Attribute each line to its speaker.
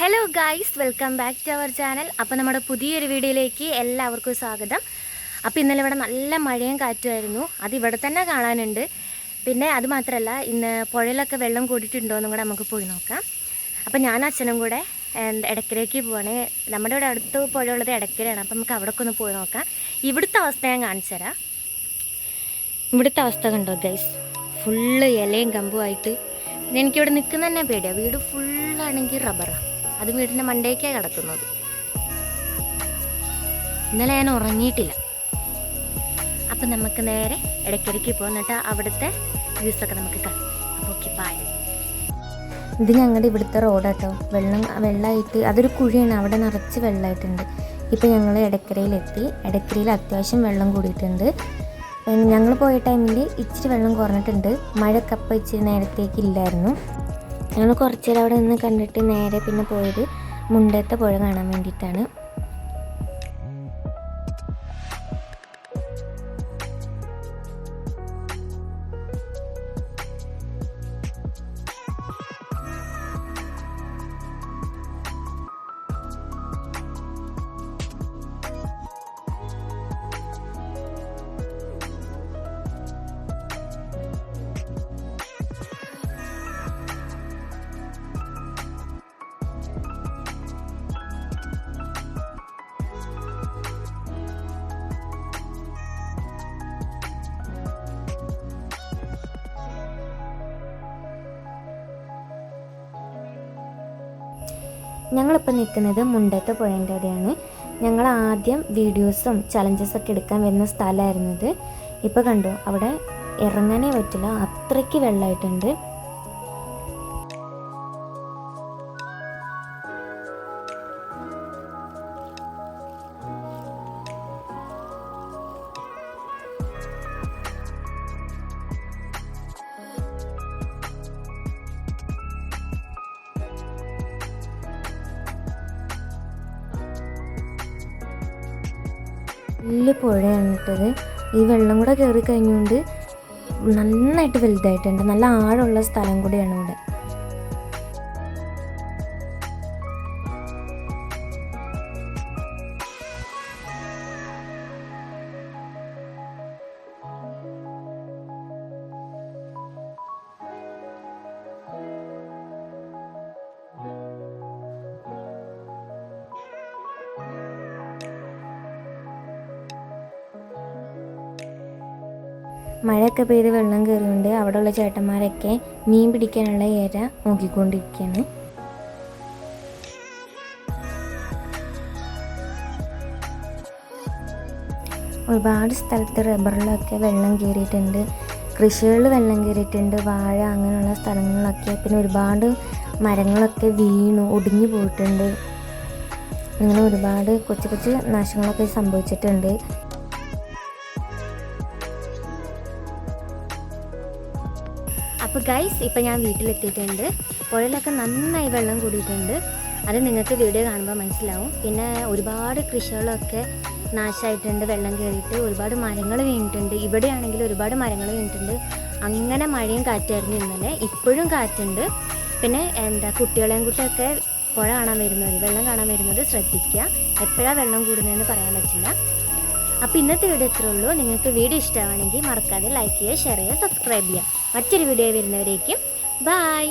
Speaker 1: Hello guys, welcome back to our channel. അപ്പോൾ നമ്മുടെ പുതിയൊരു വീഡിയോയിലേക്ക് എല്ലാവർക്കും സ്വാഗതം. അപ്പോൾ ഇന്നലെ ഇവിടെ നല്ല മഴയും കാറ്റുമായിരുന്നു. അത് ഇവിടെ തന്നെ കാണാനുണ്ട്. പിന്നെ അത് മാത്രമല്ല, ഇന്ന് പുഴയിലൊക്കെ വെള്ളം കൂടിയിട്ടുണ്ടോ എന്നും കൂടെ നമുക്ക് പോയി നോക്കാം. അപ്പോൾ ഞാൻ അച്ഛനും കൂടെ ഇടയ്ക്കരയ്ക്ക് പോവാണ്. നമ്മുടെ ഇവിടെ അടുത്ത് പുഴയുള്ളത് ഇടയ്ക്കരയാണ്. അപ്പോൾ നമുക്ക് അവിടേക്ക് ഒന്ന് പോയി നോക്കാം. ഇവിടുത്തെ അവസ്ഥ ഞാൻ കാണിച്ചു തരാം. ഇവിടുത്തെ അവസ്ഥ കണ്ടോ ഗൈസ്, ഫുള്ള് ഇലയും കമ്പുമായിട്ട്. എനിക്കിവിടെ നിൽക്കുന്ന തന്നെ പേടിയാണ്. വീട് ഫുള്ളാണെങ്കിൽ റബ്ബറാണ്. അത് വീടിൻ്റെ മണ്ടേക്കാണ് കിടക്കുന്നത്. ഇന്നലെ ഞാൻ ഉറങ്ങിയിട്ടില്ല. അപ്പം നമുക്ക് നേരെ ഇടയ്ക്കിടയ്ക്ക് പോന്നിട്ട് അവിടുത്തെ വ്യൂസൊക്കെ നമുക്ക് കാണാം. അപ്പോൾ ഓക്കെ, ബൈ. ഇത് ഞങ്ങളുടെ ഇവിടുത്തെ റോഡാട്ടോ. വെള്ളമായിട്ട് അതൊരു കുഴിയാണ്, അവിടെ നിറച്ച് വെള്ളമായിട്ടുണ്ട്. ഇപ്പോൾ ഞങ്ങൾ ഇടയ്ക്കരയിലെത്തി. ഇടയ്ക്കരയിൽ അത്യാവശ്യം വെള്ളം കൂടിയിട്ടുണ്ട്. ഞങ്ങൾ പോയ ടൈമിൽ ഇച്ചിരി വെള്ളം കുറഞ്ഞിട്ടുണ്ട്. മഴക്കപ്പം ഇച്ചിരി നേരത്തേക്ക് ഇല്ലായിരുന്നു. ഞങ്ങൾ കുറച്ച് നേരം അവിടെ നിന്ന് കണ്ടിട്ട് നേരെ പിന്നെ പോയത് മുണ്ടത്തെ പുഴ കാണാൻ വേണ്ടിയിട്ടാണ്. ഞങ്ങളിപ്പോൾ നിൽക്കുന്നത് മുണ്ടത്തെ പുഴേൻ്റെ അവിടെയാണ്. ഞങ്ങൾ ആദ്യം വീഡിയോസും ചലഞ്ചസൊക്കെ എടുക്കാൻ വരുന്ന സ്ഥലമായിരുന്നത്. ഇപ്പോൾ കണ്ടു, അവിടെ ഇറങ്ങാനേ പറ്റില്ല, അത്രയ്ക്ക് വെള്ളമായിട്ടുണ്ട്. വലിയ പുഴയാണ് ഇട്ടത്. ഈ വെള്ളം കൂടെ കയറി കഴിഞ്ഞുകൊണ്ട് നന്നായിട്ട് വലുതായിട്ടുണ്ട്. നല്ല ആഴമുള്ള സ്ഥലം കൂടിയാണ് ഇവിടെ. മഴയൊക്കെ പെയ്ത് വെള്ളം കയറിയുണ്ട്. അവിടെയുള്ള ചേട്ടന്മാരൊക്കെ മീൻ പിടിക്കാനുള്ള ഏര നോക്കിക്കൊണ്ടിരിക്കുകയാണ്. ഒരുപാട് സ്ഥലത്ത് റബ്ബറിലൊക്കെ വെള്ളം കയറിയിട്ടുണ്ട്. കൃഷികളിൽ വെള്ളം കയറിയിട്ടുണ്ട്. വാഴ അങ്ങനെയുള്ള സ്ഥലങ്ങളിലൊക്കെ. പിന്നെ ഒരുപാട് മരങ്ങളൊക്കെ വീണു ഒടിഞ്ഞു പോയിട്ടുണ്ട്. അങ്ങനെ ഒരുപാട് കൊച്ചു കൊച്ചു നാശങ്ങളൊക്കെ സംഭവിച്ചിട്ടുണ്ട്. അപ്പോൾ ഗൈസ്, ഇപ്പോൾ ഞാൻ വീട്ടിലെത്തിയിട്ടുണ്ട്. പുഴയിലൊക്കെ നന്നായി വെള്ളം കൂടിയിട്ടുണ്ട്. അത് നിങ്ങൾക്ക് വീഡിയോ കാണുമ്പോൾ മനസ്സിലാവും. പിന്നെ ഒരുപാട് കൃഷികളൊക്കെ നാശമായിട്ടുണ്ട്. വെള്ളം കയറിയിട്ട് ഒരുപാട് മരങ്ങൾ വീണിട്ടുണ്ട്. ഇവിടെയാണെങ്കിൽ ഒരുപാട് മരങ്ങൾ വീണിട്ടുണ്ട്. അങ്ങനെ മഴയും കാറ്റായിരുന്നു ഇന്നലെ. ഇപ്പോഴും കാറ്റുണ്ട്. പിന്നെ കുട്ടികളെയും കുട്ടിയൊക്കെ പുഴ കാണാൻ വരുന്നത്, വെള്ളം കാണാൻ വരുന്നത് ശ്രദ്ധിക്കുക. എപ്പോഴാണ് വെള്ളം കൂടുന്നതെന്ന് പറയാൻ പറ്റില്ല. അപ്പോൾ ഇന്നത്തെ വീഡിയോ ഇത്രേ ഉള്ളൂ. നിങ്ങൾക്ക് വീഡിയോ ഇഷ്ടമാണെങ്കിൽ മറക്കാതെ ലൈക്ക് ചെയ്യുക, ഷെയർ ചെയ്യുക, സബ്സ്ക്രൈബ് ചെയ്യുക. മറ്റൊരു വീഡിയോ വരുന്നവരേക്കും ബൈ.